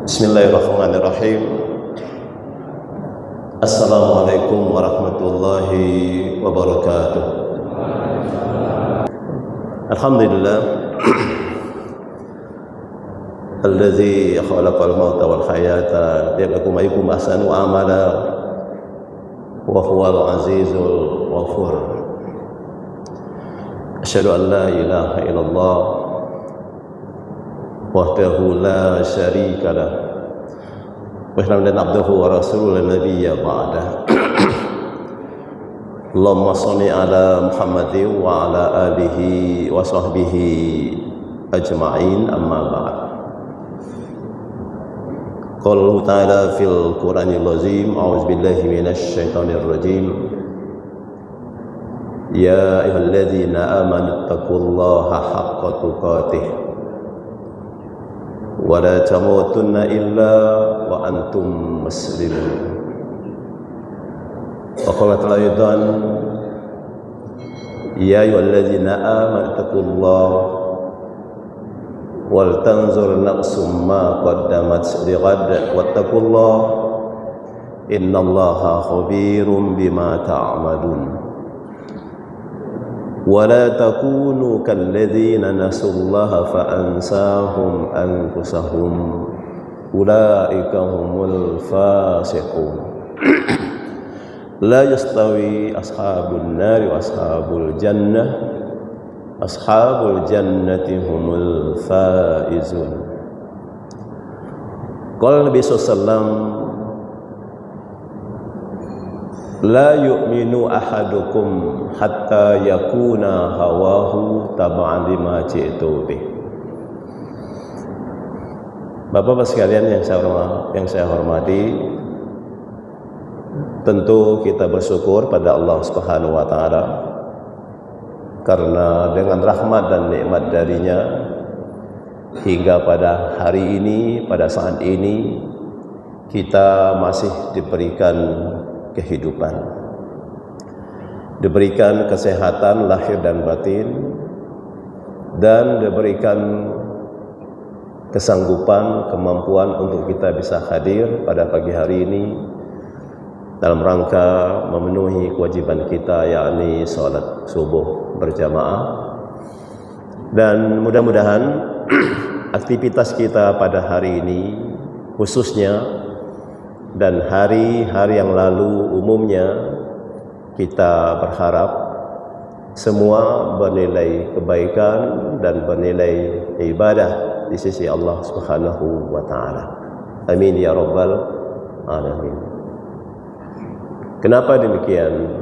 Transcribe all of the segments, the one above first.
Bismillahirrahmanirrahim. Assalamualaikum warahmatullahi wabarakatuh. Alhamdulillah alladzi khalaqal mauta wal hayata liyabluwakum ayyukum ahsanu amala wa huwal azizul ghafur. Asyhadu an la ilaha illallah wahdahu la syarika lah wa asyhadu anna abdahu wa rasuluhu la nabiyya ba'da. Allahumma shalli ala Muhammadin wa ala alihi wa sahbihi ajma'in, amma ba'd. Qala Allah ta'ala fil Qur'anil azim, a'udzu billahi minasy syaithanir rajim. Ya ayyuhalladzina amanu taqullaha haqqa tuqatih wa la tamutunna illa wa antum muslimun. Wa qala ta'ala aidan ya ayyuhalladzina amanu taqullaha wal tanzur nafsum ma qaddamat lighad wattaqullaha innallaha khabirum bima ta'malun. ولا تكونوا كالذين نسوا الله فأنساهم أنفسهم أولئك هم الفاسقون. لا يستوي أصحاب النار وأصحاب الجنة أصحاب الجنة هم الفائزون. قال النبي صلى الله عليه وسلم la yu'minu ahadukum hatta yakuna hawahu tab'an lima ji'tu bih. Bapak-bapak sekalian yang saya hormati, tentu kita bersyukur pada Allah Subhanahu wa taala karena dengan rahmat dan nikmat darinya hingga pada hari ini, pada saat ini kita masih diberikan kehidupan, diberikan kesehatan lahir dan batin, dan diberikan kesanggupan, kemampuan untuk kita bisa hadir pada pagi hari ini dalam rangka memenuhi kewajiban kita, yakni sholat subuh berjamaah. Dan mudah-mudahan aktivitas kita pada hari ini khususnya dan hari-hari yang lalu umumnya, kita berharap semua bernilai kebaikan dan bernilai ibadah di sisi Allah Subhanahu wa taala. Amin ya rabbal alamin. Kenapa demikian?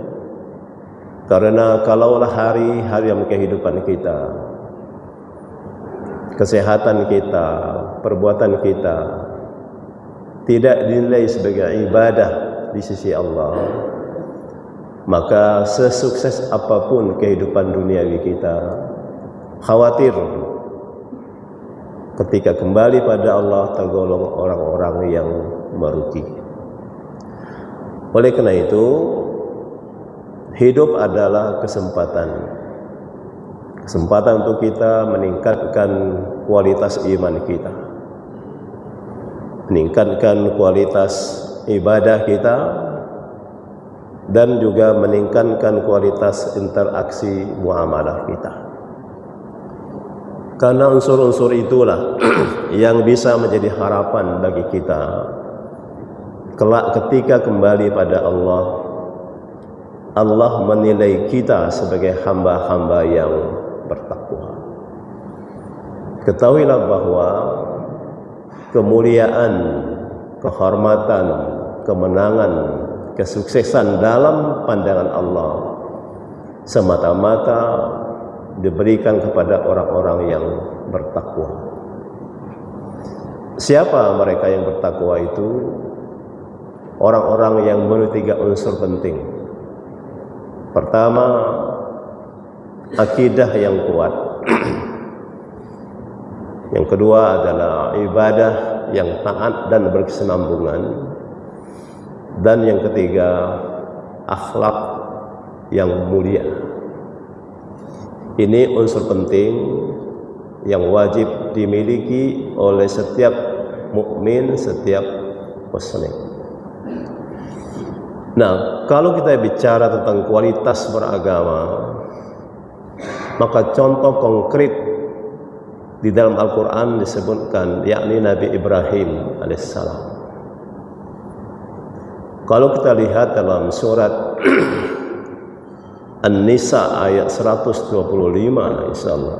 Karena kalaulah hari-hari yang kehidupan kita, kesehatan kita, perbuatan kita tidak dinilai sebagai ibadah di sisi Allah, maka sesukses apapun kehidupan duniawi kita, khawatir ketika kembali pada Allah tergolong orang-orang yang merugi. Oleh karena itu, hidup adalah kesempatan untuk kita meningkatkan kualitas iman kita, meningkatkan kualitas ibadah kita, dan juga meningkatkan kualitas interaksi muamalah kita. Karena unsur-unsur itulah yang bisa menjadi harapan bagi kita kelak ketika kembali pada Allah. Allah menilai kita sebagai hamba-hamba yang bertakwa. Ketahuilah bahwa kemuliaan, kehormatan, kemenangan, kesuksesan dalam pandangan Allah semata-mata diberikan kepada orang-orang yang bertakwa. Siapa mereka yang bertakwa itu? Orang-orang yang memiliki 3 unsur penting. Pertama, akidah yang kuat. Yang kedua adalah ibadah yang taat dan berkesinambungan. Dan yang ketiga, akhlak yang mulia. Ini unsur penting yang wajib dimiliki oleh setiap mukmin, setiap muslim. Nah, kalau kita bicara tentang kualitas beragama, maka contoh konkret di dalam Al-Quran disebutkan, yakni Nabi Ibrahim alaihissalam. Kalau kita lihat dalam surat An-Nisa ayat 125, insyaallah,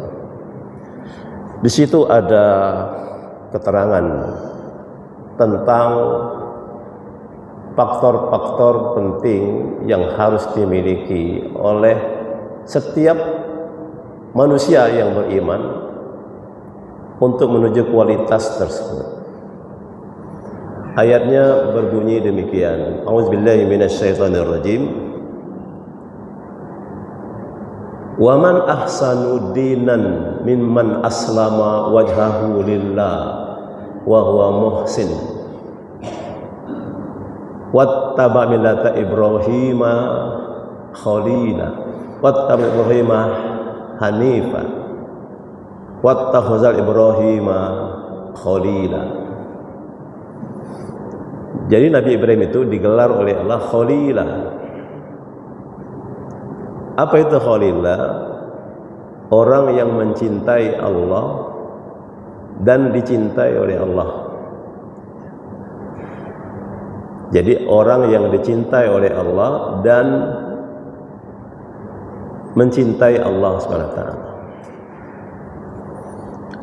di situ ada keterangan tentang faktor-faktor penting yang harus dimiliki oleh setiap manusia yang beriman untuk menuju kualitas tersebut. Ayatnya berbunyi demikian. A'udzubillahi minasyaitonirrajim. Wa man ahsanu dinan mimman aslama wajhahu lillah wa huwa muhsin wattaba millata Ibrahima khalila wattaba Ibrahima hanifa wattakhazal Ibrahima khalila. Jadi Nabi Ibrahim itu digelar oleh Allah khalila. Apa itu khalila? Orang yang mencintai Allah dan dicintai oleh Allah. Jadi orang yang dicintai oleh Allah dan mencintai Allah SWT.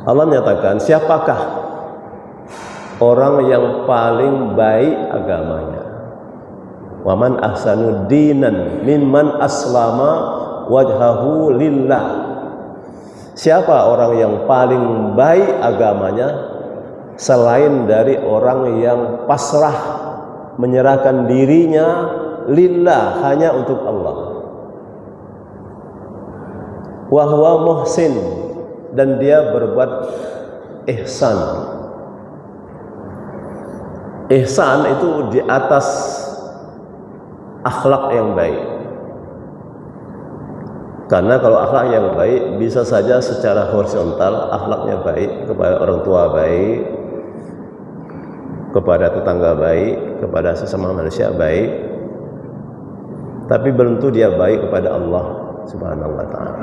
Allah menyatakan, siapakah orang yang paling baik agamanya? Wa man ahsanu dinan mimman aslama wajhahu lillah. Siapa orang yang paling baik agamanya selain dari orang yang pasrah menyerahkan dirinya lillah, hanya untuk Allah. Wa huwa muhsin, dan dia berbuat ihsan. Ihsan itu di atas akhlak yang baik. Karena kalau akhlak yang baik bisa saja secara horizontal akhlaknya baik, kepada orang tua baik, kepada tetangga baik, kepada sesama manusia baik, tapi belum tentu dia baik kepada Allah Subhanahu wa taala.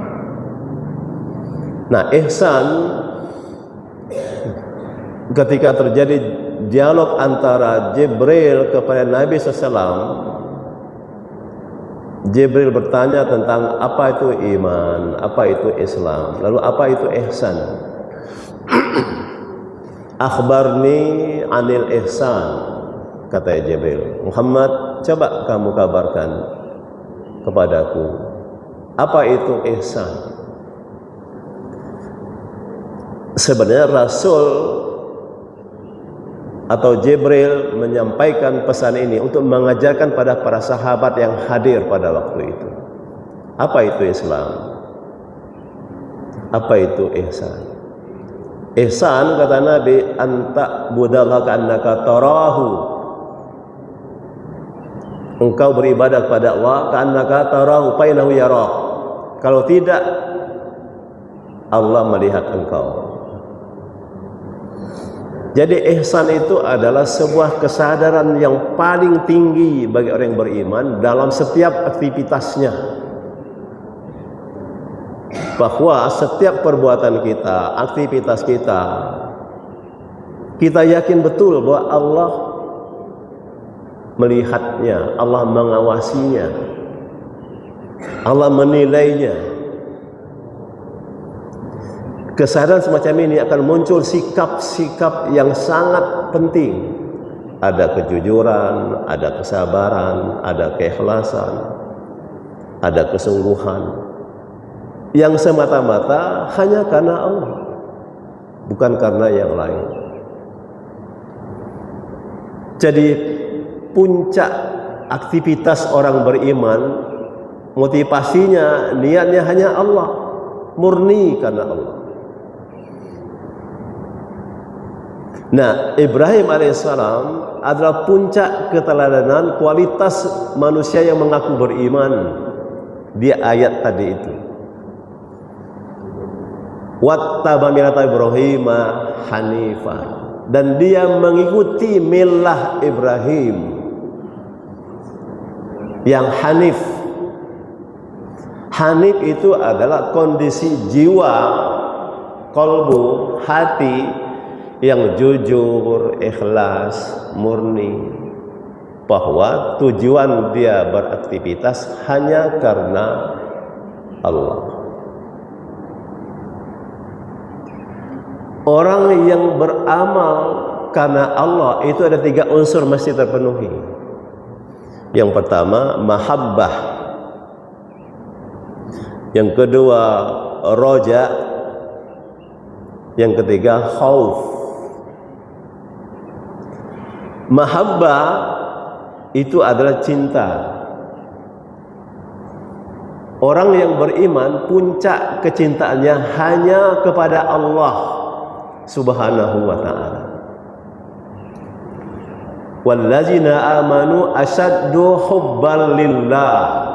Nah, ihsan ketika terjadi dialog antara Jibril kepada Nabi SAW, Jibril bertanya tentang apa itu iman, apa itu Islam, lalu apa itu ihsan. Akhbarni anil ihsan, kata Jibril. Muhammad, coba kamu kabarkan kepadaku, apa itu ihsan. Sebenarnya Rasul atau Jibril menyampaikan pesan ini untuk mengajarkan pada para sahabat yang hadir pada waktu itu. Apa itu Islam? Apa itu ihsan? Ihsan, kata Nabi, anta budallah ka'annaka tarahu. Engkau beribadah kepada Allah ka'annaka tarahu fa innahu yarak. Kalau tidak, Allah melihat engkau. Jadi ihsan itu adalah sebuah kesadaran yang paling tinggi bagi orang yang beriman dalam setiap aktivitasnya, bahwa setiap perbuatan kita, aktivitas kita, kita yakin betul bahwa Allah melihatnya, Allah mengawasinya, Allah menilainya. Kesadaran semacam ini akan muncul sikap-sikap yang sangat penting. Ada kejujuran, ada kesabaran, ada keikhlasan, ada kesungguhan, yang semata-mata hanya karena Allah, bukan karena yang lain. Jadi puncak aktivitas orang beriman, motivasinya, niatnya hanya Allah, murni karena Allah. Nah, Ibrahim alaihissalam adalah puncak keteladanan kualitas manusia yang mengaku beriman di ayat tadi itu. Wattaba millata Ibrahima hanifa. dan dia mengikuti millah Ibrahim yang hanif. Hanif itu adalah kondisi jiwa, qalbu, hati yang jujur, ikhlas, murni, bahwa tujuan dia beraktivitas hanya karena Allah. Orang yang beramal karena Allah itu ada 3 unsur mesti terpenuhi. Yang pertama, mahabbah. Yang kedua, roja. Yang ketiga, khauf. Mahabbah itu adalah cinta. Orang yang beriman puncak kecintaannya hanya kepada Allah Subhanahu wa ta'ala. Wallazina amanu asyaddu hubban lillah.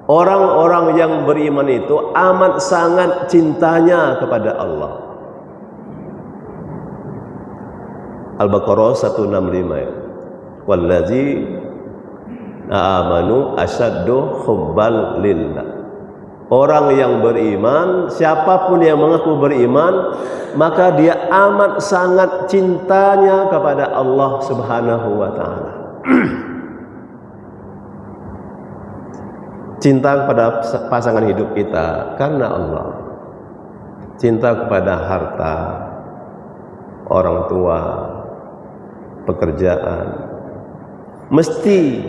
Orang-orang yang beriman itu amat sangat cintanya kepada Allah. Al-Baqarah 165 ya. Wallazina amanu asyaddu hubban lillah. Orang yang beriman, siapapun yang mengaku beriman, maka dia amat sangat cintanya kepada Allah Subhanahu wa ta'ala. Cinta kepada pasangan hidup kita karena Allah. Cinta kepada harta, orang tua, pekerjaan, mesti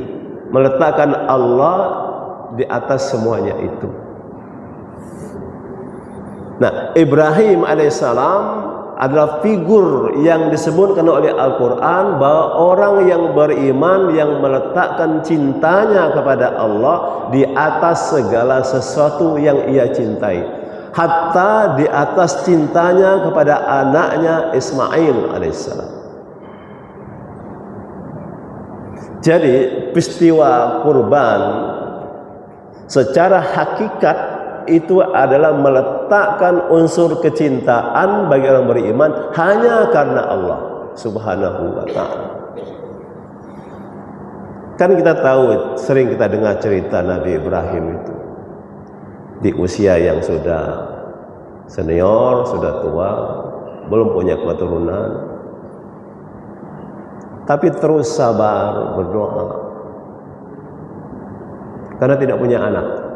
meletakkan Allah di atas semuanya itu. Nah, Ibrahim alaihissalam adalah figur yang disebutkan oleh Al-Quran bahwa orang yang beriman yang meletakkan cintanya kepada Allah di atas segala sesuatu yang ia cintai, hatta di atas cintanya kepada anaknya Ismail alaihissalam. Jadi peristiwa kurban secara hakikat itu adalah meletakkan unsur kecintaan bagi orang beriman hanya karena Allah Subhanahu wa ta'ala. Kan kita tahu, sering kita dengar cerita Nabi Ibrahim itu di usia yang sudah senior, sudah tua, belum punya keturunan, tapi terus sabar berdoa karena tidak punya anak.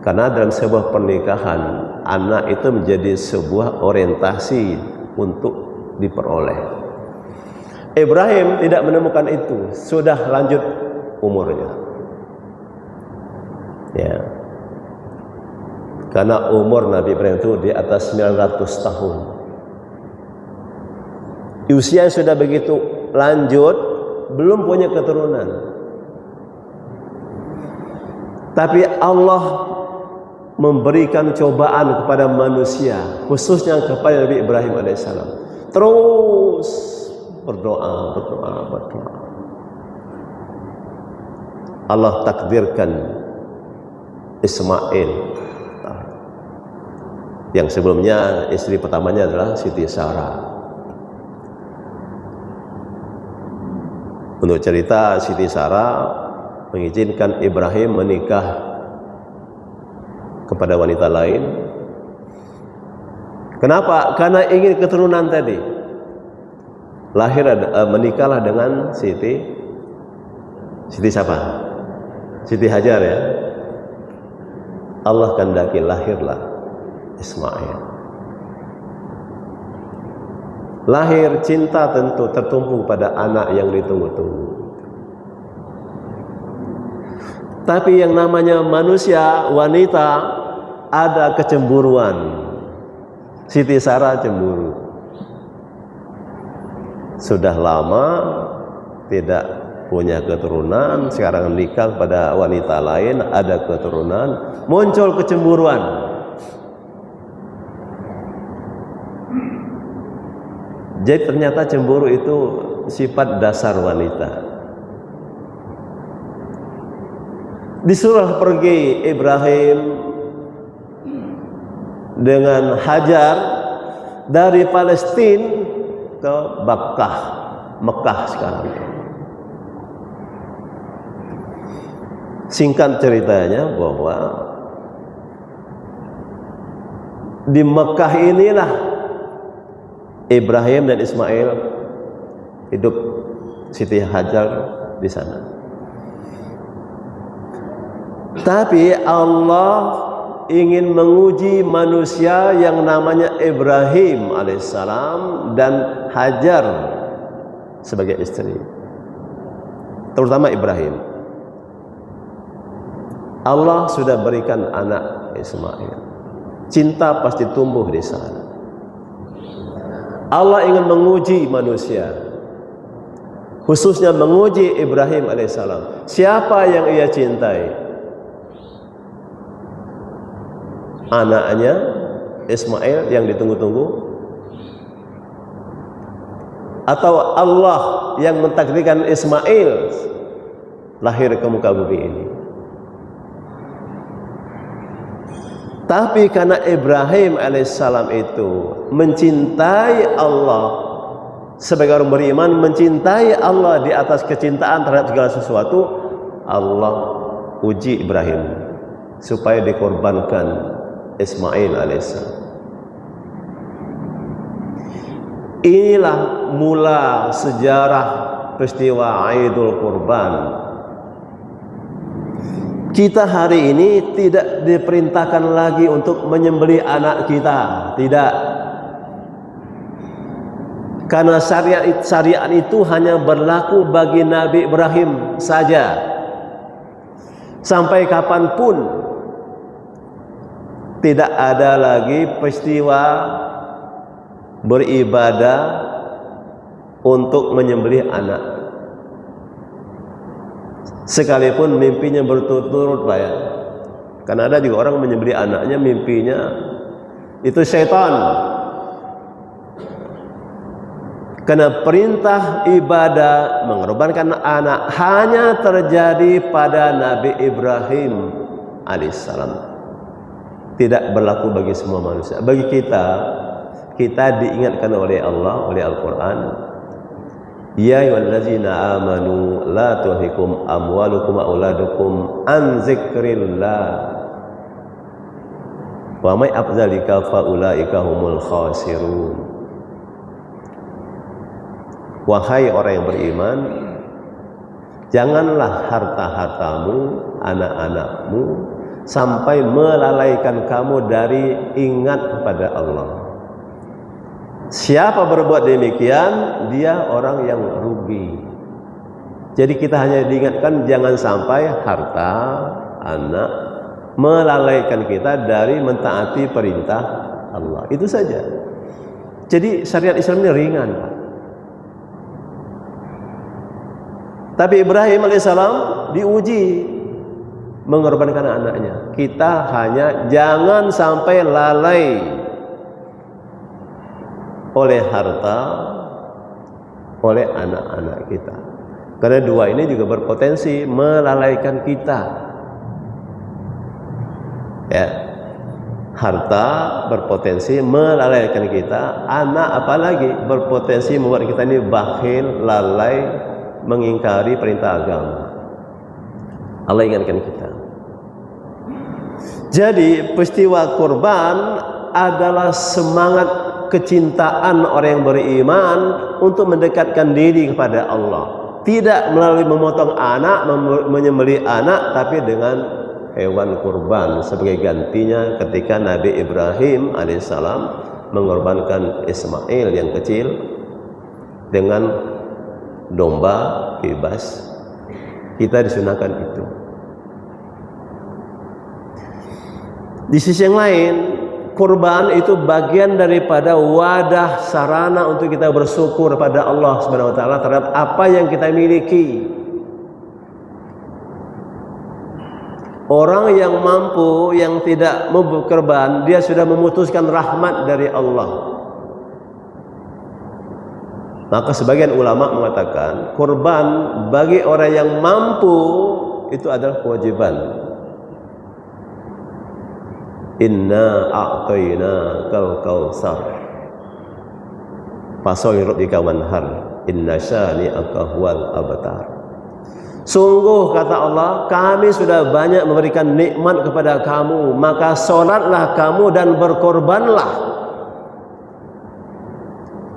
Karena dalam sebuah pernikahan, anak itu menjadi sebuah orientasi untuk diperoleh. Ibrahim tidak menemukan itu, sudah lanjut umurnya. Ya. Karena umur Nabi Ibrahim itu di atas 900 tahun. Usia sudah begitu lanjut, belum punya keturunan. Tapi Allah memberikan cobaan kepada manusia, khususnya kepada Nabi Ibrahim alaihissalam. Terus berdoa. Allah takdirkan Ismail, yang sebelumnya istri pertamanya adalah Siti Sarah. Untuk cerita, Siti Sarah mengizinkan Ibrahim menikah kepada wanita lain. Kenapa? Karena ingin keturunan tadi. Menikahlah dengan Siti siapa? Siti Hajar ya. Allah kehendaki lahirlah Ismail. Lahir, cinta tentu tertumpu pada anak yang ditunggu-tunggu. Tapi yang namanya manusia, wanita, ada kecemburuan. Siti Sarah cemburu. Sudah lama tidak punya keturunan, sekarang nikah pada wanita lain, ada keturunan, muncul kecemburuan. Jadi ternyata cemburu itu sifat dasar wanita. Disuruh pergi Ibrahim dengan Hajar dari Palestina ke Bakkah, Mekah sekarang. Singkat ceritanya bahwa di Mekah inilah Ibrahim dan Ismail hidup, Siti Hajar di sana. Tapi Allah ingin menguji manusia yang namanya Ibrahim alaihissalam dan Hajar sebagai istri, terutama Ibrahim. Allah sudah berikan anak Ismail, cinta pasti tumbuh di sana. Allah ingin menguji manusia, khususnya menguji Ibrahim alaihissalam. Siapa yang ia cintai? Anaknya Ismail yang ditunggu-tunggu, atau Allah yang mentakdirkan Ismail lahir ke muka bumi ini? Tapi karena Ibrahim alaihissalam itu mencintai Allah, sebagai orang beriman mencintai Allah di atas kecintaan terhadap segala sesuatu, Allah uji Ibrahim supaya dikorbankan Ismail alaihissalam. Inilah mula sejarah peristiwa Aidul Kurban. Kita hari ini tidak diperintahkan lagi untuk menyembelih anak kita, tidak. Karena syariat itu hanya berlaku bagi Nabi Ibrahim saja. Sampai kapanpun tidak ada lagi peristiwa beribadah untuk menyembelih anak. Sekalipun mimpinya berturut-turut, Pak ya. Karena ada juga orang menyembelih anaknya, mimpinya itu syaitan. Karena perintah ibadah mengorbankan anak hanya terjadi pada Nabi Ibrahim alaihissalam. Tidak berlaku bagi semua manusia. Bagi kita diingatkan oleh Allah, oleh Al-Quran, ya ayyuhallazina amanu la tulhikum amwalukum wa auladukum an zikrillah wa may afzalika fa ulaika humul khasirun. Wahai orang yang beriman, janganlah harta-hartamu, anak-anakmu sampai melalaikan kamu dari ingat kepada Allah. Siapa berbuat demikian, dia orang yang rugi. Jadi kita hanya diingatkan jangan sampai harta, anak melalaikan kita dari mentaati perintah Allah. Itu saja. Jadi syariat Islam ini ringan. Tapi Ibrahim alaihissalam diuji mengorbankan anaknya. Kita hanya jangan sampai lalai oleh harta, oleh anak-anak kita. Karena dua ini juga berpotensi melalaikan kita. Ya, harta berpotensi melalaikan kita, anak apalagi berpotensi membuat kita ini bakhil, lalai, mengingkari perintah agama. Allah ingatkan kita. Jadi peristiwa kurban adalah semangat kecintaan orang yang beriman untuk mendekatkan diri kepada Allah. Tidak melalui memotong anak, menyembelih anak, tapi dengan hewan kurban sebagai gantinya ketika Nabi Ibrahim alaihissalam mengorbankan Ismail yang kecil dengan domba bebas. Kita disunahkan itu. Di sisi yang lain, kurban itu bagian daripada wadah sarana untuk kita bersyukur pada Allah Subhanahu wa taala terhadap apa yang kita miliki. Orang yang mampu, yang tidak mau berkorban, dia sudah memutuskan rahmat dari Allah. Maka sebagian ulama mengatakan kurban bagi orang yang mampu itu adalah kewajiban. Inna a'tayna kal kautsar. Fasoli rabbika wanhar inna syani'aka huwal abtar. Sungguh kata Allah, kami sudah banyak memberikan nikmat kepada kamu, maka solatlah kamu dan berkorbanlah.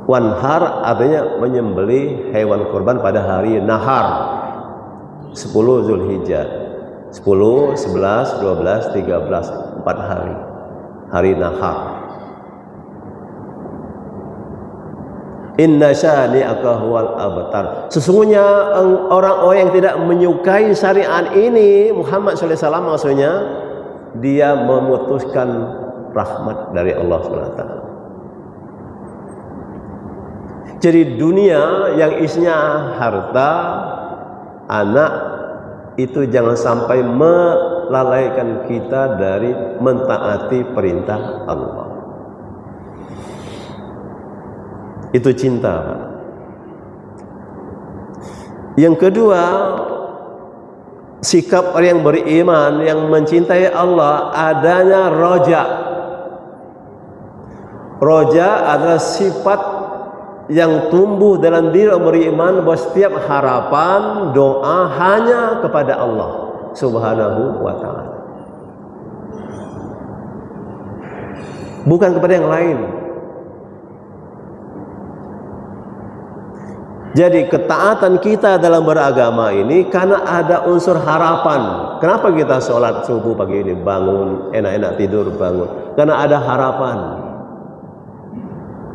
Wanhar artinya menyembelih hewan korban pada hari nahar 10 Zulhijjah, 10, 11, 12, 13, 4 hari nahar. Inna syani'aka huwal abtar. Sesungguhnya orang-orang yang tidak menyukai syariat ini, Muhammad sallallahu alaihi wasallam maksudnya, dia memutuskan rahmat dari Allah Subhanahu wa taala. Jadi dunia yang isinya harta, anak, itu jangan sampai melalaikan kita dari mentaati perintah Allah. Itu cinta. Yang kedua, sikap orang yang beriman yang mencintai Allah adanya roja. Roja adalah sifat yang tumbuh dalam diri orang beriman bahwa setiap harapan, doa hanya kepada Allah Subhanahu wa ta'ala, bukan kepada yang lain. Jadi ketaatan kita dalam beragama ini karena ada unsur harapan. Kenapa kita sholat subuh pagi ini, bangun, enak-enak tidur, bangun? Karena ada harapan.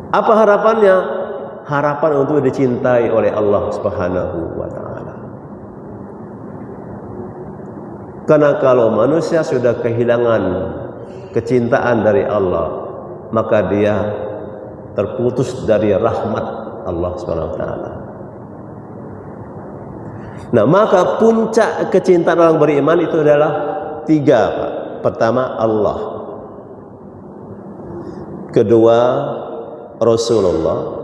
Apa harapannya? Harapan untuk dicintai oleh Allah Subhanahu wa ta'ala. Karena kalau manusia sudah kehilangan kecintaan dari Allah, maka dia terputus dari rahmat Allah Subhanahu wa ta'ala. Nah, maka puncak kecintaan orang beriman itu adalah 3, Pak. Pertama, Allah. Kedua, Rasulullah.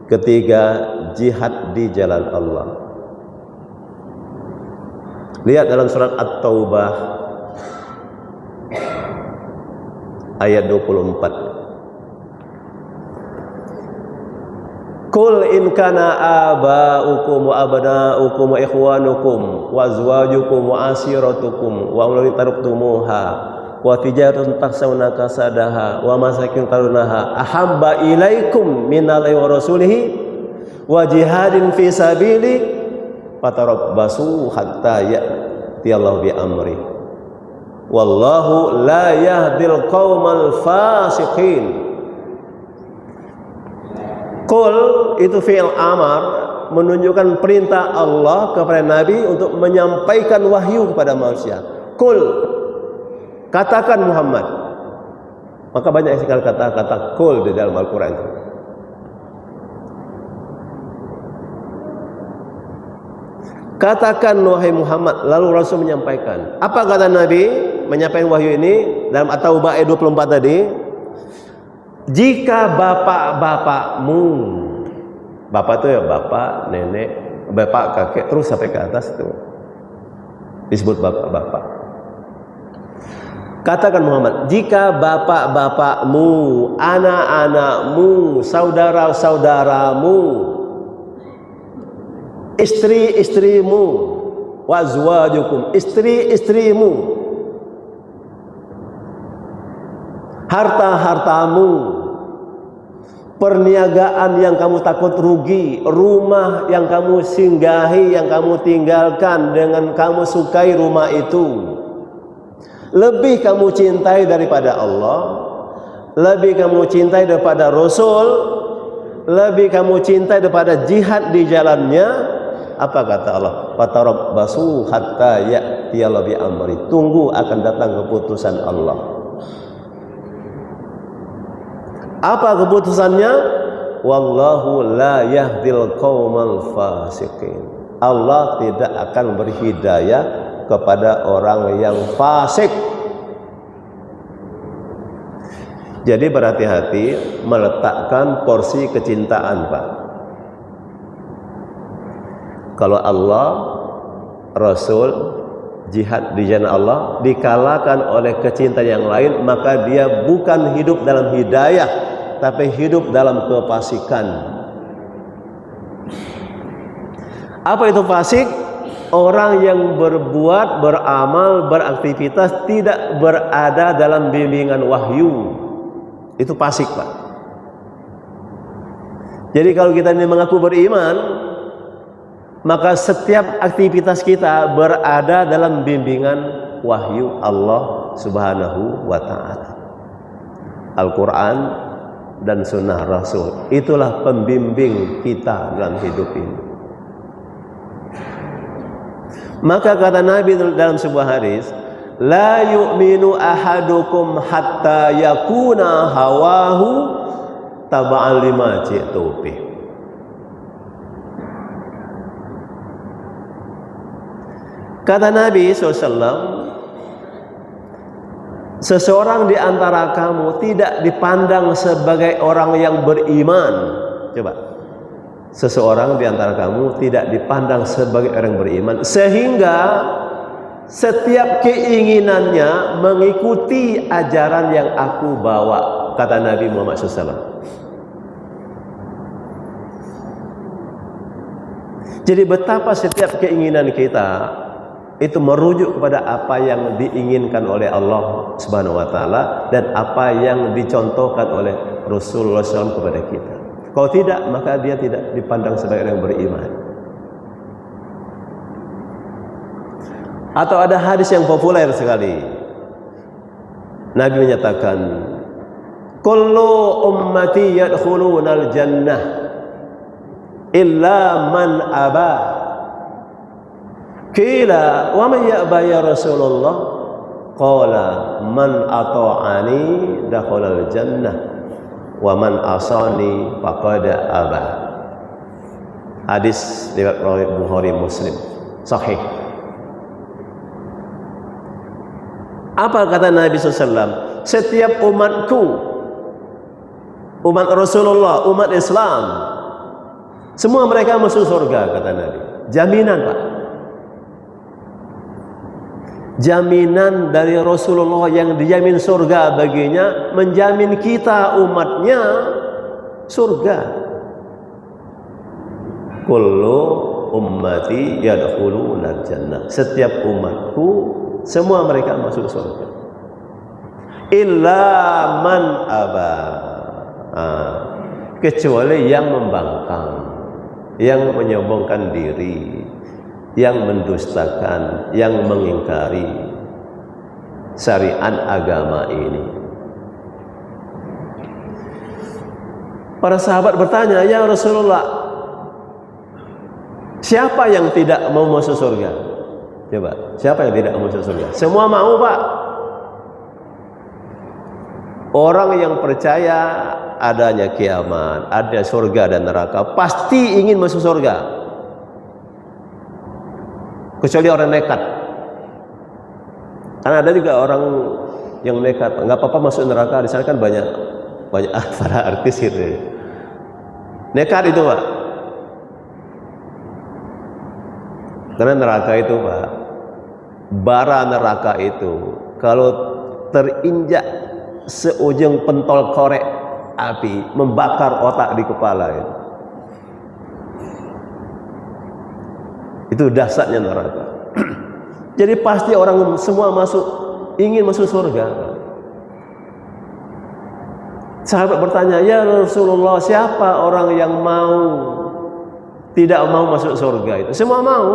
Ketiga, jihad di jalan Allah. Lihat dalam surat At-Taubah ayat 24. Qul in kana aba'ukum wa abna'ukum wa ikhwanukum wa azwajukum wa asiratukum wa amwalun taraktumuha wa tijaratun takhshawna kasadaha wa masakin tarunaha ahabba ilaikum minallahi wa rasulihi wa jihadin fi sabili fatarabbasu hatta ya'tiyallahu bi amri wallahu la yahdil qaumal fasiqin. Qul itu fi'il amar, menunjukkan perintah Allah kepada Nabi untuk menyampaikan wahyu kepada manusia. Qul, katakan Muhammad. Maka banyak sekali kata-kata qul di dalam Al-Quran itu. Katakan wahai Muhammad, lalu Rasul menyampaikan. Apa kata Nabi menyampaikan wahyu ini dalam At-Taubah ayat 24 tadi? Jika bapak-bapakmu, bapak itu ya bapak, nenek, bapak, kakek, terus sampai ke atas itu disebut bapak-bapak. Katakan Muhammad, jika bapak-bapakmu, anak-anakmu, saudara-saudaramu, istri-istrimu, wazwajukum, istri-istrimu, harta-hartamu, perniagaan yang kamu takut rugi, rumah yang kamu singgahi, yang kamu tinggalkan dengan kamu sukai rumah itu, lebih kamu cintai daripada Allah, lebih kamu cintai daripada Rasul, lebih kamu cintai daripada jihad di jalannya. Apa kata Allah? Fatarabbasu hatta ya'tiyallahu bi amri. Tunggu akan datang keputusan Allah. Apa keputusannya? Wallahu la yahdil qaumal fasiqin. Allah tidak akan beri hidayah kepada orang yang fasik. Jadi berhati-hati meletakkan porsi kecintaan, Pak. Kalau Allah, Rasul, jihad di jalan Allah dikalahkan oleh kecintaan yang lain, maka dia bukan hidup dalam hidayah, tapi hidup dalam kefasikan. Apa itu fasik? Orang yang berbuat, beramal, beraktivitas tidak berada dalam bimbingan wahyu. Itu fasik, Pak. Jadi kalau kita ini mengaku beriman, maka setiap aktivitas kita berada dalam bimbingan wahyu Allah Subhanahu wa ta'ala. Al-Quran dan sunnah Rasul, itulah pembimbing kita dalam hidup ini. Maka kata Nabi dalam sebuah hadis, la yu'minu ahadukum hatta yakuna hawahu taba'an lima ji'tu bih. Kata Nabi SAW, seseorang di antara kamu tidak dipandang sebagai orang yang beriman. Coba. Seseorang di antara kamu tidak dipandang sebagai orang beriman, sehingga setiap keinginannya mengikuti ajaran yang aku bawa, kata Nabi Muhammad SAW. Jadi betapa setiap keinginan kita itu merujuk kepada apa yang diinginkan oleh Allah Subhanahu wa ta'ala dan apa yang dicontohkan oleh Rasulullah SAW kepada kita. Kalau tidak, maka dia tidak dipandang sebagai orang beriman. Atau ada hadis yang populer sekali. Nabi menyatakan, kullu ummati yadkhulunal jannah illa man aba. Qila wa man ya'ba ya Rasulullah? Qala man ata'ani dakhalal jannah wa man asani faqad aba. Hadis riwayat Bukhari Muslim, sahih. Apa kata Nabi SAW? Setiap umatku, umat Rasulullah, umat Islam, semua mereka masuk surga, kata Nabi. Jaminan, Pak. Jaminan dari Rasulullah yang dijamin surga baginya, menjamin kita umatnya surga. Kullu ummati yadkhulunal jannah. Setiap umatku, semua mereka masuk surga. Illa man aba. Kecuali yang membangkang, yang menyombongkan diri, yang mendustakan, yang mengingkari syariat agama ini. Para sahabat bertanya, ya Rasulullah, siapa yang tidak mau masuk surga? Coba, siapa yang tidak mau masuk surga? Semua mau, Pak. Orang yang percaya adanya kiamat, ada surga dan neraka, pasti ingin masuk surga. Kecuali orang nekat. Karena ada juga orang yang nekat, nggak apa-apa masuk neraka. Di sana kan banyak para artis gitu. Nekat itu, Pak. Karena neraka itu, Pak, bara neraka itu kalau terinjak seujung pentol korek api, membakar otak di kepala itu. Itu dahsyatnya neraka. Jadi pasti orang semua ingin masuk surga. Sahabat bertanya, ya Rasulullah, siapa orang yang tidak mau masuk surga itu? Semua mau.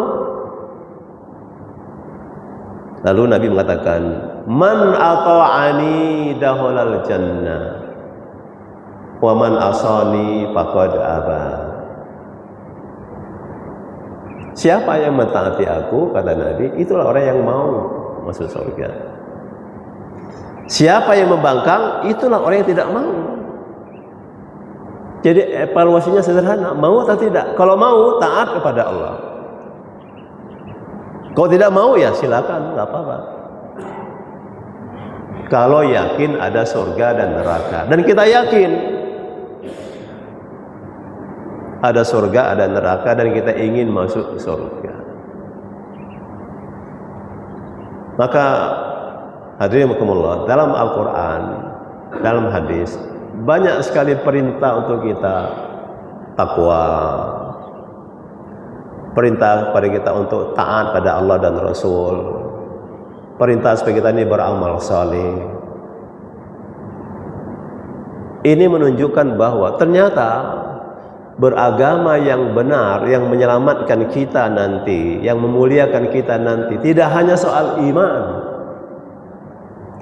Lalu Nabi mengatakan, man ata'ani dakhalal jannah wa man asani faqad aba. Siapa yang mentaati aku, kata Nabi, itulah orang yang mau masuk surga. Siapa yang membangkang, itulah orang yang tidak mau. Jadi evaluasinya sederhana, mau atau tidak? Kalau mau, taat kepada Allah. Kalau tidak mau, ya silakan, nggak apa-apa. Kalau yakin ada surga dan neraka, dan kita yakin ada surga, ada neraka, dan kita ingin masuk surga, maka hadirin rahimakumullah, dalam Al-Quran, dalam hadis, banyak sekali perintah untuk kita takwa, perintah kepada kita untuk taat pada Allah dan Rasul, perintah supaya kita ini beramal saleh. Ini menunjukkan bahwa ternyata beragama yang benar, yang menyelamatkan kita nanti, yang memuliakan kita nanti, tidak hanya soal iman,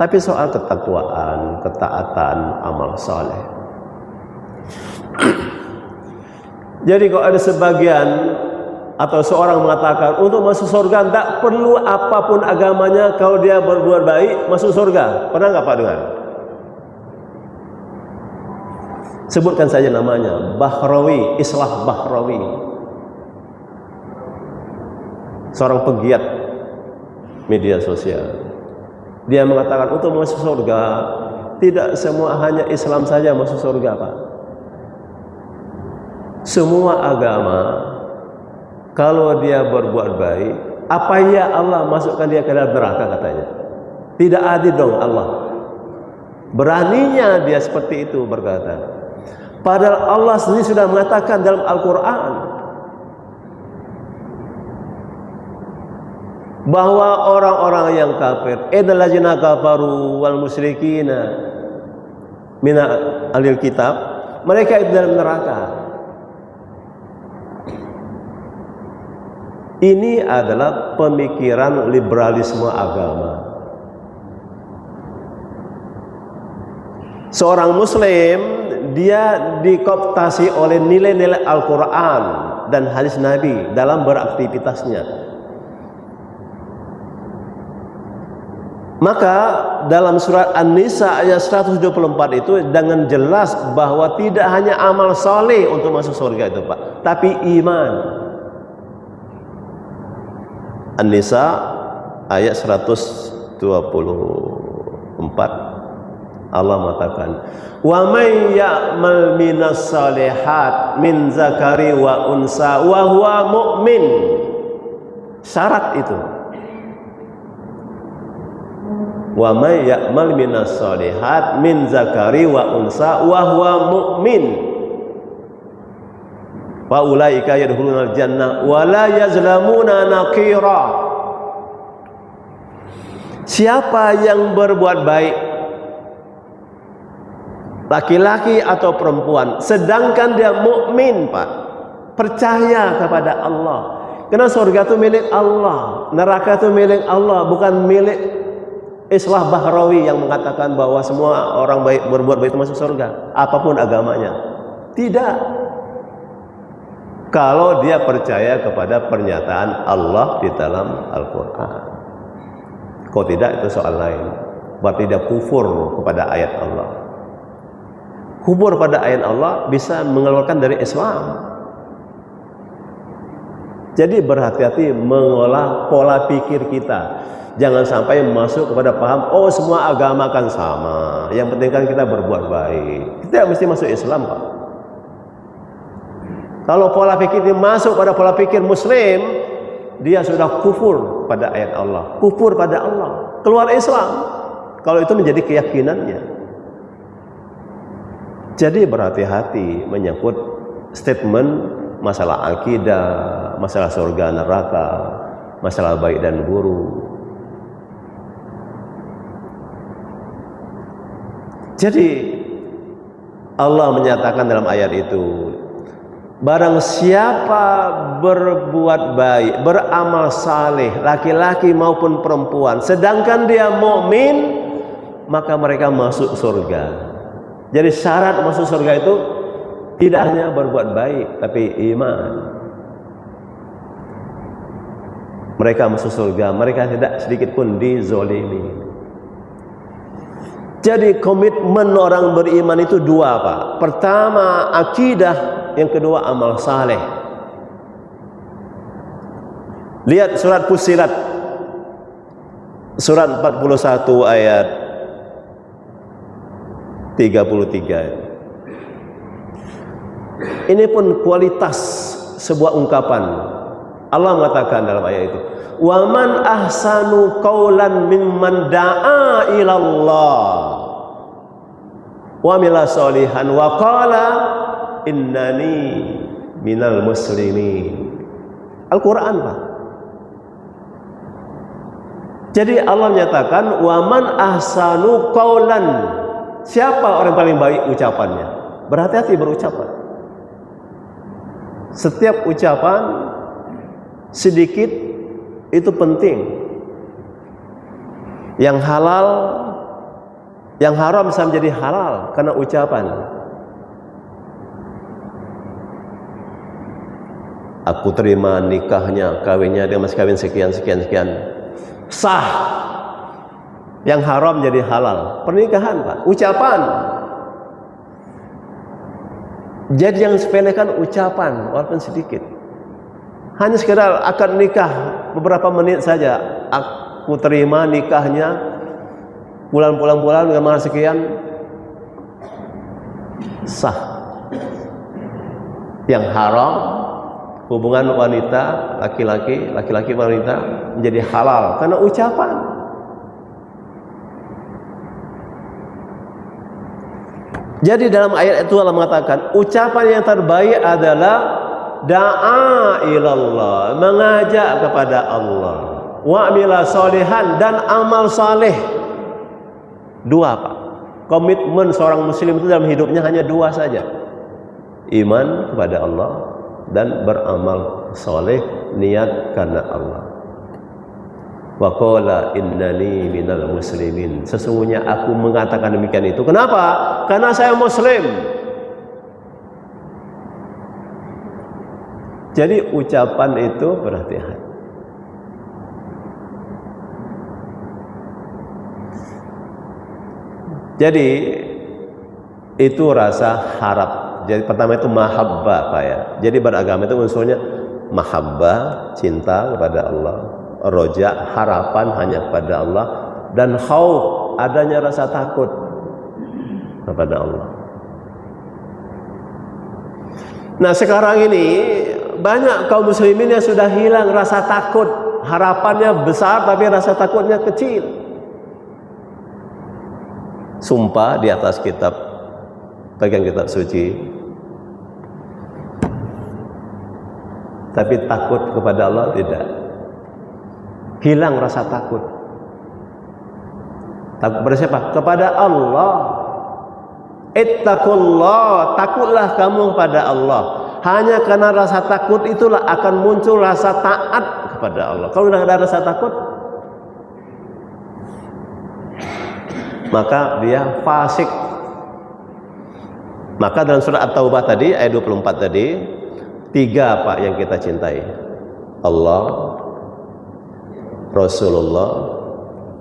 tapi soal ketakwaan, ketaatan, amal saleh. Jadi kalau ada sebagian atau seorang mengatakan untuk masuk surga tidak perlu apapun agamanya, kalau dia berbuat baik masuk surga. Pernah nggak Pak dengar? Sebutkan saja namanya, Bahrawi, Islah Bahrawi, seorang pegiat media sosial. Dia mengatakan untuk masuk surga tidak semua hanya Islam saja masuk surga, Pak. Semua agama kalau dia berbuat baik, apa ya Allah masukkan dia ke dalam neraka katanya. Tidak adil dong Allah. Beraninya dia seperti itu berkata. Padahal Allah sendiri sudah mengatakan dalam Al-Quran bahwa orang-orang yang kafir, innal ladzina kafaru wal musyrikina min ahlil kitab, mereka itu dalam neraka. Ini adalah pemikiran liberalisme agama. Seorang muslim dia dikooptasi oleh nilai-nilai Al-Quran dan hadis Nabi dalam beraktivitasnya. Maka dalam surat An-Nisa ayat 124 itu dengan jelas bahwa tidak hanya amal soleh untuk masuk surga itu Pak, tapi iman. An-Nisa ayat 124 Allah mengatakan, wa may ya'mal minas salihat min zakari wa unsa wa huwa mu'min. Syarat itu. Wa may ya'mal minas salihat min zakari wa unsa wa huwa mu'min. Wa ulaika yadkhulunal jannah wa la yazlamuna naqira. Siapa yang berbuat baik, laki-laki atau perempuan, sedangkan dia mukmin Pak, percaya kepada Allah, karena surga itu milik Allah, neraka itu milik Allah, bukan milik Islah Bahrawi yang mengatakan bahwa semua orang baik berbuat baik itu masuk surga, apapun agamanya. Tidak. Kalau dia percaya kepada pernyataan Allah di dalam Al-Quran. Kalau tidak itu soal lain, berarti dia kufur kepada ayat Allah. Kufur pada ayat Allah bisa mengeluarkan dari Islam. Jadi berhati-hati mengolah pola pikir kita. Jangan sampai masuk kepada paham, oh semua agama kan sama, yang penting kan kita berbuat baik. Kita mesti masuk Islam Pak. Kalau pola pikir ini masuk pada pola pikir Muslim, dia sudah kufur pada ayat Allah, kufur pada Allah, keluar Islam. Kalau itu menjadi keyakinannya. Jadi berhati-hati menyebut statement masalah akidah, masalah surga neraka, masalah baik dan buruk. Jadi Allah menyatakan dalam ayat itu, barang siapa berbuat baik, beramal saleh, laki-laki maupun perempuan, sedangkan dia mukmin, maka mereka masuk surga. Jadi syarat masuk surga itu tidak hanya berbuat baik, tapi iman. Mereka masuk surga, mereka tidak sedikit pun dizolimi. Jadi komitmen orang beriman itu dua Pak. Pertama akidah, yang kedua amal saleh. Lihat surat Fussilat, surat 41 ayat 33. Ini pun kualitas sebuah ungkapan. Allah mengatakan dalam ayat itu, wa man ahsanu qaulan mimman da'a ilallah wa amila sholihan wa qala innani minal muslimin. Al-Quran, Pak. Jadi Allah menyatakan waman ahsanu qaulan, siapa orang paling baik ucapannya. Berhati-hati berucapan. Setiap ucapan sedikit itu penting. Yang halal, yang haram bisa menjadi halal karena ucapan. Aku terima nikahnya, kawinnya, dia mas kawin sekian. Sah. Yang haram jadi halal. Pernikahan, Pak. Ucapan. Jadi yang sepelekan ucapan, walaupun sedikit. Hanya sekedar akad nikah beberapa menit saja. Aku terima nikahnya, bulan dengan mahar sekian. Sah. Yang haram, hubungan wanita, laki-laki wanita menjadi halal karena ucapan. Jadi dalam ayat itu Allah mengatakan ucapan yang terbaik adalah da'a ilallah, mengajak kepada Allah, wa amila sholihan, dan amal saleh. Dua, Pak. Komitmen seorang muslim itu dalam hidupnya hanya dua saja. Iman kepada Allah dan beramal soleh, niat karena Allah. Wa qala innani minal muslimin, sesungguhnya aku mengatakan demikian itu. Kenapa? Karena saya muslim. Jadi ucapan itu berhati-hati. Jadi itu rasa harap. Jadi pertama itu mahabbah, Pak ya. Jadi beragama itu unsurnya mahabbah, cinta kepada Allah, roja, harapan hanya kepada Allah, dan khauf, adanya rasa takut kepada Allah. Nah sekarang ini banyak kaum muslimin yang sudah hilang rasa takut. Harapannya besar tapi rasa takutnya kecil. Sumpah di atas kitab, pegang kitab suci, tapi takut kepada Allah tidak. Hilang rasa takut. Takut kepada siapa? Kepada Allah. Ittaqullah, takutlah kamu kepada Allah. Hanya karena rasa takut itulah akan muncul rasa taat kepada Allah. Kalau tidak ada rasa takut, maka dia fasik. Maka dalam surat At-Taubah tadi ayat 24 tadi, tiga Pak yang kita cintai: Allah, Rasulullah,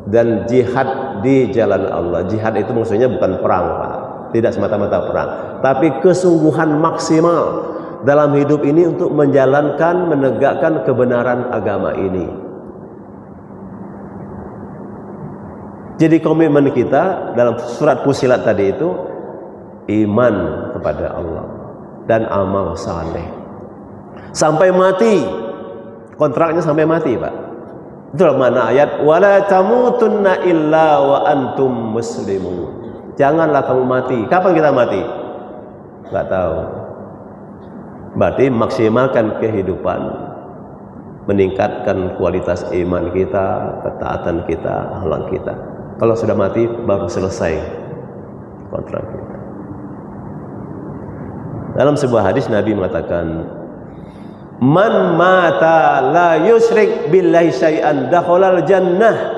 dan jihad di jalan Allah. Jihad itu maksudnya bukan perang, Pak. Tidak semata-mata perang, tapi kesungguhan maksimal dalam hidup ini untuk menjalankan, menegakkan kebenaran agama ini. Jadi komitmen kita dalam surat Fussilat tadi itu iman kepada Allah dan amal saleh sampai mati. Kontraknya sampai mati, Pak. Itulah mana ayat wala tamutunna illa wa antum muslimun. Janganlah kamu mati. Kapan kita mati? Enggak tahu. Berarti maksimalkan kehidupan, meningkatkan kualitas iman kita, ketaatan kita, akhlak kita. Kalau sudah mati baru selesai kontrak kita. Dalam sebuah hadis Nabi mengatakan, man mata la yusyrik billahi syai'an dakhalal jannah.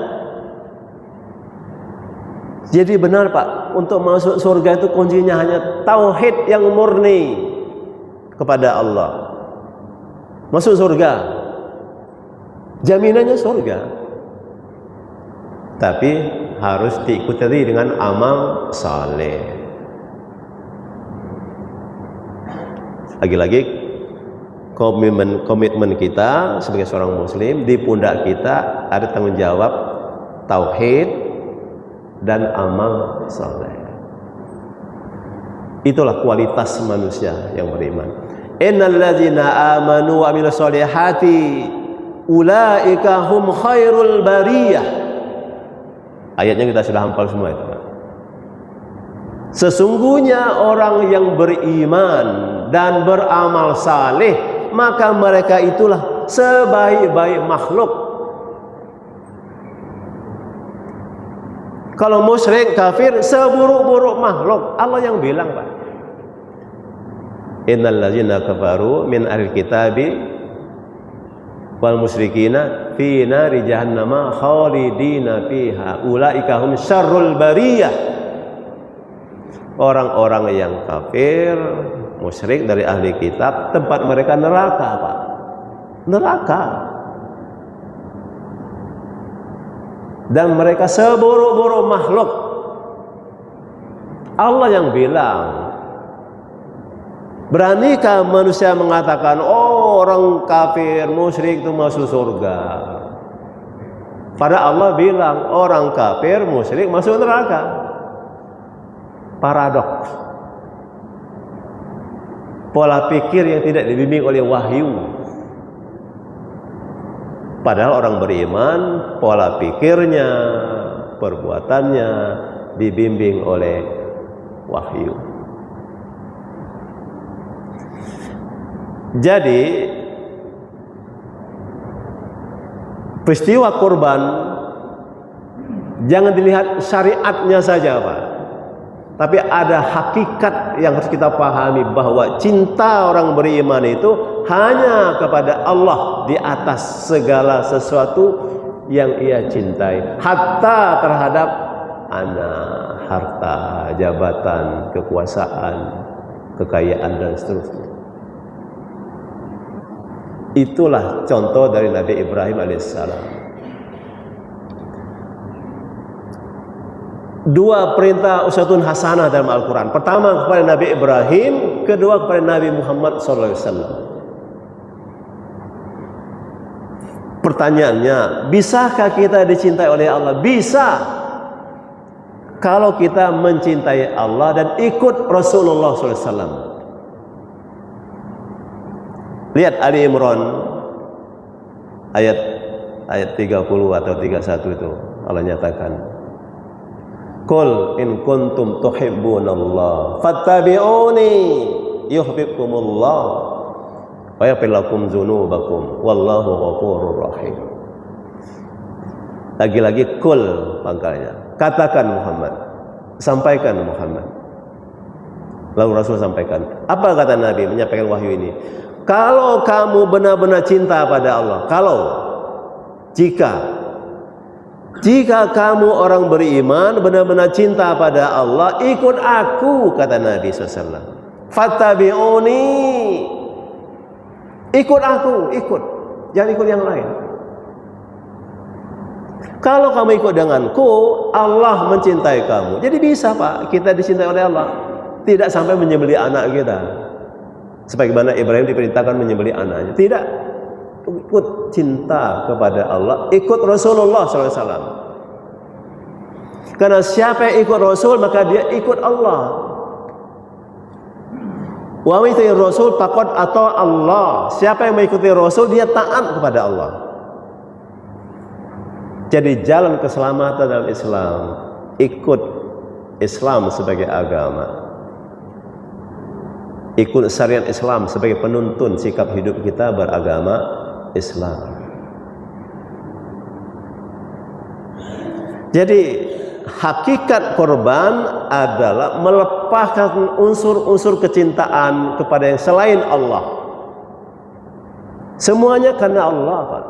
Jadi benar, Pak, untuk masuk surga itu kuncinya hanya tauhid yang murni kepada Allah. Masuk surga, jaminannya surga, tapi harus diikuti dengan amal saleh. Lagi-lagi komitmen kita sebagai seorang muslim, di pundak kita ada tanggung jawab tauhid dan amal saleh. Itulah kualitas manusia yang beriman. Innal ladzina amanu wa amilus solihati ulaika hum khairul bariyah. Ayatnya kita sudah hafal semua itu, Pak. Sesungguhnya orang yang beriman dan beramal saleh, maka mereka itulah sebaik-baik makhluk. Kalau musyrik kafir seburuk-buruk makhluk. Allah yang bilang, Pak. Innal ladzina kafaru min ahlil kitabi wal musyrikina fi nari jahannama khalidina fiha ulaika hum syarrul bariyah. Orang-orang yang kafir, musyrik dari ahli kitab, tempat mereka neraka, Pak. Neraka. Dan mereka seburuk-buruk makhluk. Allah yang bilang. Beranikah manusia mengatakan, oh orang kafir, musyrik itu masuk surga? Padahal Allah bilang, orang kafir, musyrik masuk neraka. Paradoks. Pola pikir yang tidak dibimbing oleh wahyu. Padahal orang beriman, pola pikirnya, perbuatannya dibimbing oleh wahyu. Jadi peristiwa kurban jangan dilihat syariatnya saja, Pak. Tapi ada hakikat yang harus kita pahami, bahwa cinta orang beriman itu hanya kepada Allah di atas segala sesuatu yang ia cintai, hatta terhadap anak, harta, jabatan, kekuasaan, kekayaan dan seterusnya. Itulah contoh dari Nabi Ibrahim alaihissalam. Dua perintah uswatun hasanah dalam Al-Quran. Pertama kepada Nabi Ibrahim, kedua kepada Nabi Muhammad SAW. Pertanyaannya, bisakah kita dicintai oleh Allah? Bisa. Kalau kita mencintai Allah dan ikut Rasulullah SAW. Lihat Ali Imran ayat 30 atau 31 itu Allah nyatakan, Qul in kuntum tuhibbunallah fattabi'uni yuhibbukumullah wa yaghfir lakum dzunubakum wallahu ghafurur rahim. Lagi-lagi qul pangkalnya. Katakan Muhammad, sampaikan Muhammad. Lalu Rasul sampaikan. Apa kata Nabi menyampaikan wahyu ini? Kalau kamu benar-benar cinta pada Allah, jika kamu orang beriman benar-benar cinta pada Allah, ikut aku, kata Nabi SAW. Fattabi'uni, ikut aku, jangan ikut yang lain. Kalau kamu ikut denganku, Allah mencintai kamu. Jadi bisa, Pak, kita dicintai oleh Allah, tidak sampai menyembelih anak kita. Sebagaimana Ibrahim diperintahkan menyembelih anaknya. Tidak. Ikut cinta kepada Allah, ikut Rasulullah SAW. Karena siapa yang ikut Rasul, maka dia ikut Allah. Wa man yuti'ir Rasul faqad ata Allah. Siapa yang mengikuti Rasul, dia taat kepada Allah. Jadi jalan keselamatan dalam Islam, ikut Islam sebagai agama. Ikut syariat Islam sebagai penuntun sikap hidup kita beragama Islam. Jadi hakikat korban adalah melepaskan unsur-unsur kecintaan kepada yang selain Allah. Semuanya karena Allah, Pak.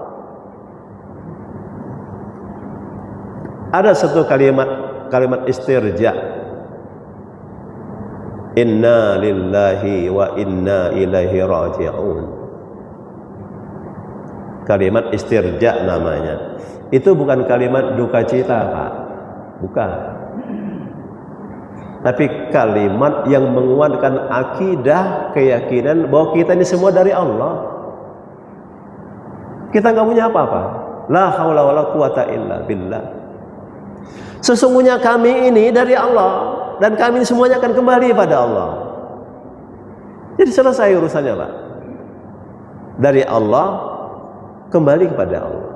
Ada satu kalimat istirja. Inna lillahi wa inna ilaihi raji'un. Kalimat istirja namanya. Itu bukan kalimat duka cita, Pak. Bukan. Tapi kalimat yang menguatkan akidah, keyakinan bahwa kita ini semua dari Allah. Kita nggak punya apa-apa. La haula wala quwata illa billah. Sesungguhnya kami ini dari Allah. Dan kami semuanya akan kembali pada Allah. Jadi selesai urusannya, Pak. Dari Allah kembali kepada Allah.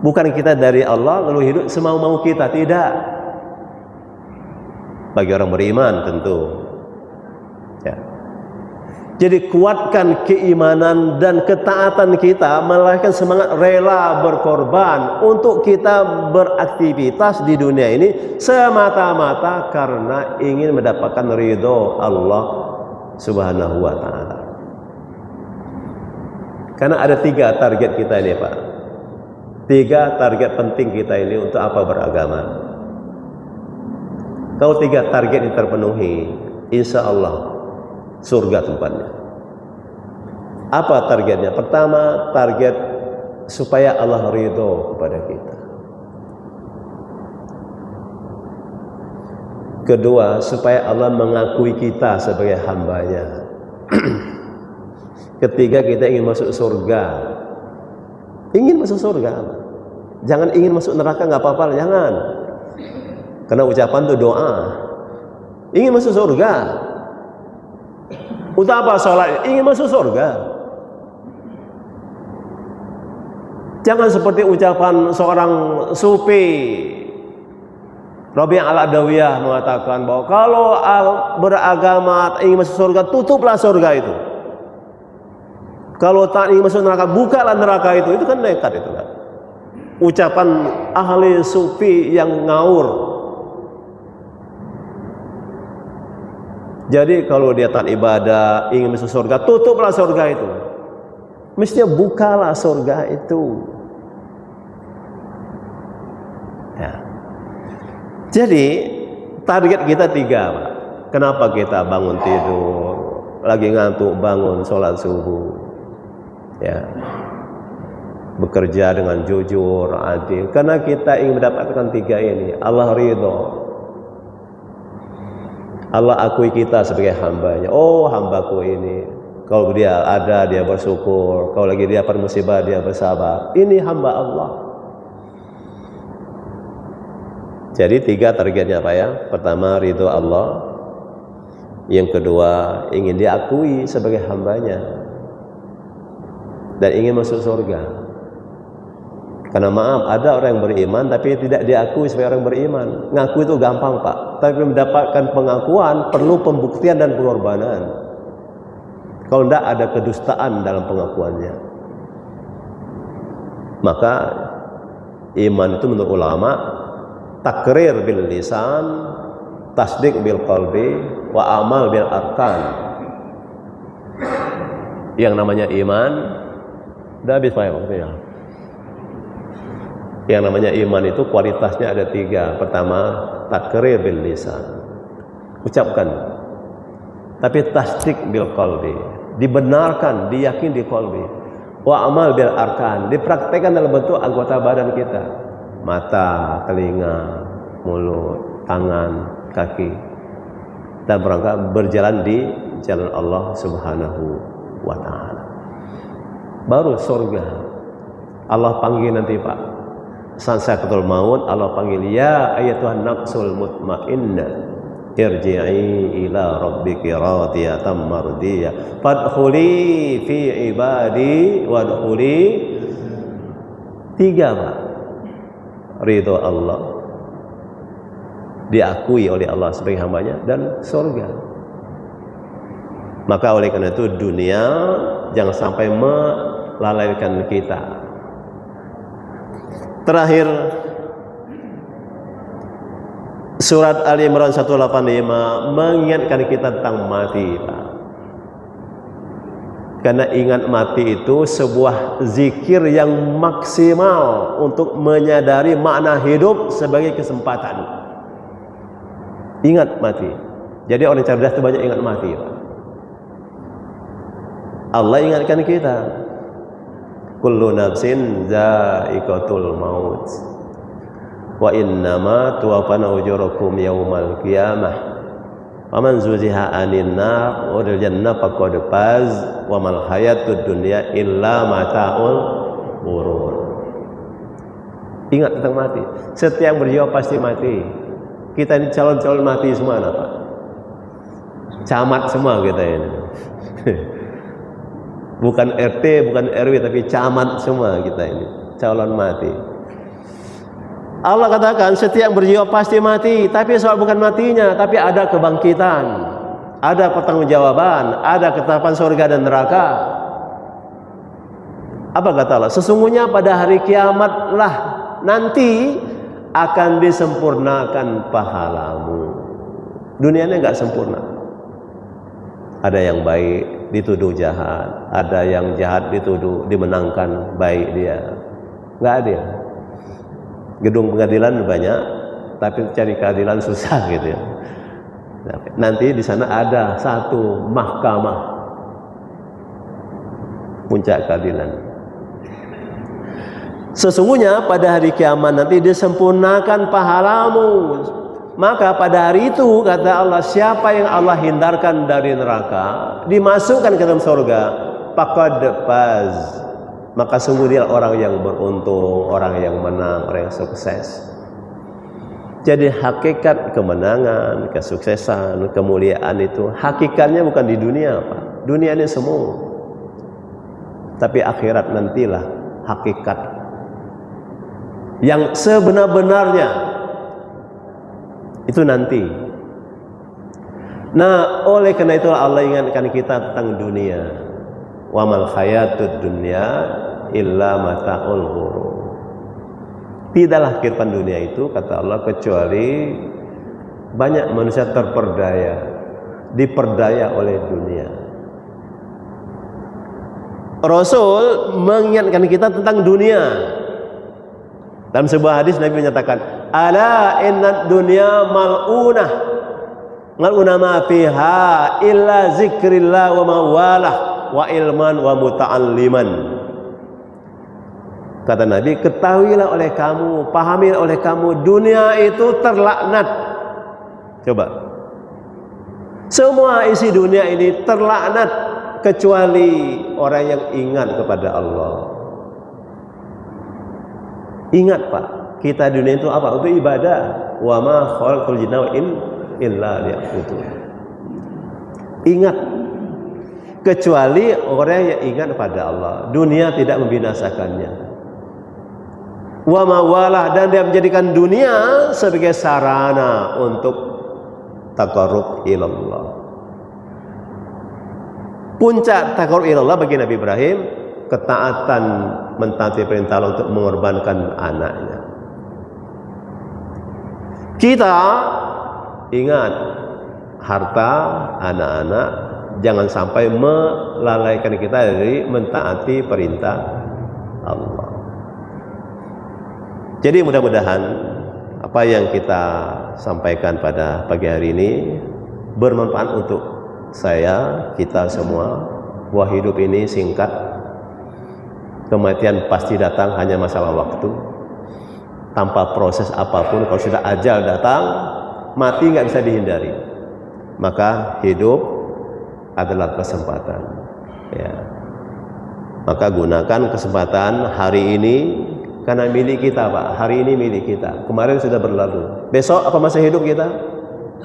Bukan kita dari Allah lalu hidup semau-mau kita, tidak. bagi orang beriman tentu. Ya. Jadi kuatkan keimanan dan ketaatan kita, melahirkan semangat rela berkorban untuk kita beraktivitas di dunia ini semata-mata karena ingin mendapatkan ridho Allah Subhanahu wa ta'ala. Karena ada 3 target kita ini, Pak. 3 target penting kita ini untuk apa beragama. Kalau 3 target ini terpenuhi, insya Allah surga tempatnya. Apa targetnya? Pertama, target supaya Allah ridho kepada kita. Kedua, supaya Allah mengakui kita sebagai hambanya. Ketiga, kita ingin masuk surga. Ingin masuk surga. Jangan ingin masuk neraka, nggak apa-apa, jangan. Karena ucapan itu doa. Ingin masuk surga. Untuk apa sholat? Ingin masuk surga. Jangan seperti ucapan seorang sufi, Rabi' al-Adawiyah mengatakan bahwa kalau beragama ingin masuk surga, tutuplah surga itu. Kalau tak ingin masuk neraka, bukalah neraka itu. Itu kan nekat itu kan. Ucapan ahli sufi yang ngawur. Jadi kalau dia taat ibadah, ingin masuk surga, tutuplah surga itu. Mestinya bukalah surga itu. Ya. Jadi target kita 3, Pak. Kenapa kita bangun tidur, lagi ngantuk bangun sholat subuh, ya, bekerja dengan jujur, adil. Karena kita ingin mendapatkan 3 ini. Allah ridho. Allah akui kita sebagai hambanya. Oh, hambaku ini. Kalau dia ada, dia bersyukur. Kalau lagi dia musibah, dia bersabar. Ini hamba Allah. Jadi 3 targetnya, Pak ya. Pertama, ridho Allah. Yang kedua, ingin diakui sebagai hambanya. Dan ingin masuk surga. Karena maaf, ada orang yang beriman tapi tidak diakui sebagai orang beriman. Ngaku itu gampang, Pak. Tapi mendapatkan pengakuan perlu pembuktian dan pengorbanan. Kalau tidak ada kedustaan dalam pengakuannya. Maka iman itu menurut ulama takrir bil lisan, tasdik bil qalbi, wa amal bil arkan. Yang namanya iman, udah habis Pak waktunya. Yang namanya iman itu kualitasnya ada 3. Pertama, takrir bil lisan, ucapkan. Tapi tasdik bil qalbi, dibenarkan, diyakini di qalbi. Wa amal bil arkan, dipraktekkan dalam bentuk anggota badan kita. Mata, telinga, mulut, tangan, kaki. Dan berjalan di jalan Allah Subhanahu wa ta'ala. Baru surga. Allah panggil nanti, Pak. Saat sakaratul maut, Allah panggil, ya ayyatuhan nafsul mutmainnah, irji'i ila rabbiki radiyatan mardiyah, fadkhuli fi ibadi wadkhuli. 3, Pak. Ridho Allah, diakui oleh Allah sebagai hambanya, dan surga. Maka oleh karena itu dunia jangan sampai melalaikan kita. Terakhir, surat Ali Imran 185 mengingatkan kita tentang mati, Pak. Karena ingat mati itu sebuah zikir yang maksimal untuk menyadari makna hidup sebagai kesempatan. Ingat mati. Jadi orang cerdas itu banyak ingat mati, Pak. Allah ingatkan kita, kullu nafsin za'iqatul maut wa innama tuwaffana ujurakum yaumal qiyamah wa man zuziha 'anil nar wa udkhila jannah faqad faz wa mal hayatud dunya illa mata'ul ghurur. Ingat tentang mati. Setiap berjiwa pasti mati. Kita ini calon-calon mati semua, Pak. Camat semua kita ini. Bukan RT, bukan RW, tapi camat semua kita ini, calon mati. Allah katakan setiap berjiwa pasti mati, tapi soal bukan matinya, tapi ada kebangkitan, ada pertanggungjawaban, ada ketetapan surga dan neraka. Apa kata Allah? Sesungguhnya pada hari kiamatlah nanti akan disempurnakan pahalamu. Dunianya enggak sempurna. Ada yang baik dituduh jahat, ada yang jahat dituduh dimenangkan baik dia. Enggak ada. Gedung pengadilan banyak, tapi cari keadilan susah gitu ya. Nanti di sana ada satu mahkamah puncak keadilan. Sesungguhnya pada hari kiamat nanti disempurnakan pahalamu. Maka pada hari itu kata Allah, siapa yang Allah hindarkan dari neraka, dimasukkan ke dalam surga, faqad faz. Maka sungguh dia orang yang beruntung, orang yang menang, orang yang sukses. Jadi hakikat kemenangan, kesuksesan, kemuliaan itu hakikatnya bukan di dunia, Pak. Dunia ini semu. Tapi akhirat nantilah hakikat yang sebenar-benarnya. Itu nanti. Nah, oleh karena itu Allah ingatkan kita tentang dunia. Wa mal hayatud dunya illa mata'ul ghurur. Tidaklah kehidupan dunia itu kata Allah kecuali banyak manusia terperdaya, diperdaya oleh dunia. Rasul mengingatkan kita tentang dunia. Dalam sebuah hadis Nabi menyatakan, "Ala innad dunya mal'unah. Mal'unah ma fiha illa zikrillah wa mawalah wa ilman wa muta'alliman." Kata Nabi, ketahuilah oleh kamu, pahamilah oleh kamu, dunia itu terlaknat. Coba. Semua isi dunia ini terlaknat kecuali orang yang ingat kepada Allah. Ingat Pak, kita dunia itu apa? Untuk ibadah. Wa ma khalaqul jinna wal insa illa liya'budun. Ingat, kecuali orang yang ingat kepada Allah, dunia tidak membinasakannya. Wa mawalah, dan dia menjadikan dunia sebagai sarana untuk taqarrub ilallah. Puncak taqarrub ilallah bagi Nabi Ibrahim, ketaatan mentaati perintah Allah untuk mengorbankan anaknya. Kita ingat harta, anak-anak, jangan sampai melalaikan kita dari mentaati perintah Allah. Jadi mudah-mudahan apa yang kita sampaikan pada pagi hari ini bermanfaat untuk saya, kita semua. Bahwa hidup ini singkat, kematian pasti datang, hanya masalah waktu. Tanpa proses apapun, kalau sudah ajal datang, mati nggak bisa dihindari. Maka hidup adalah kesempatan. Ya. Maka gunakan kesempatan hari ini, karena milik kita Pak. Hari ini milik kita. Kemarin sudah berlalu. Besok apa masih hidup kita?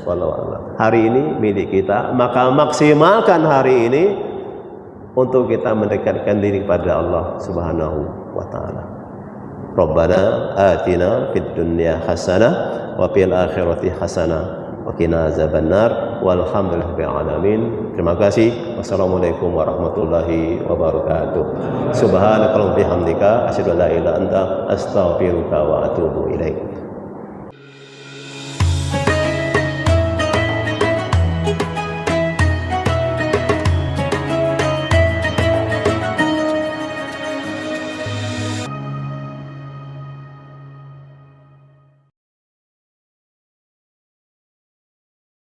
Wallahu a'lam. Hari ini milik kita. Maka maksimalkan hari ini untuk kita mendekatkan diri kepada Allah Subhanahu wa taala. Rabbana atina fid dunya hasanah wa fil akhirati hasanah wa qina azabannar walhamdulillahil alamin. Terima kasih. Wassalamualaikum warahmatullahi wabarakatuh. Subhanakallahumma bihamdika asyhadu an la ilaha illa anta astaghfiruka wa atubu ilaik.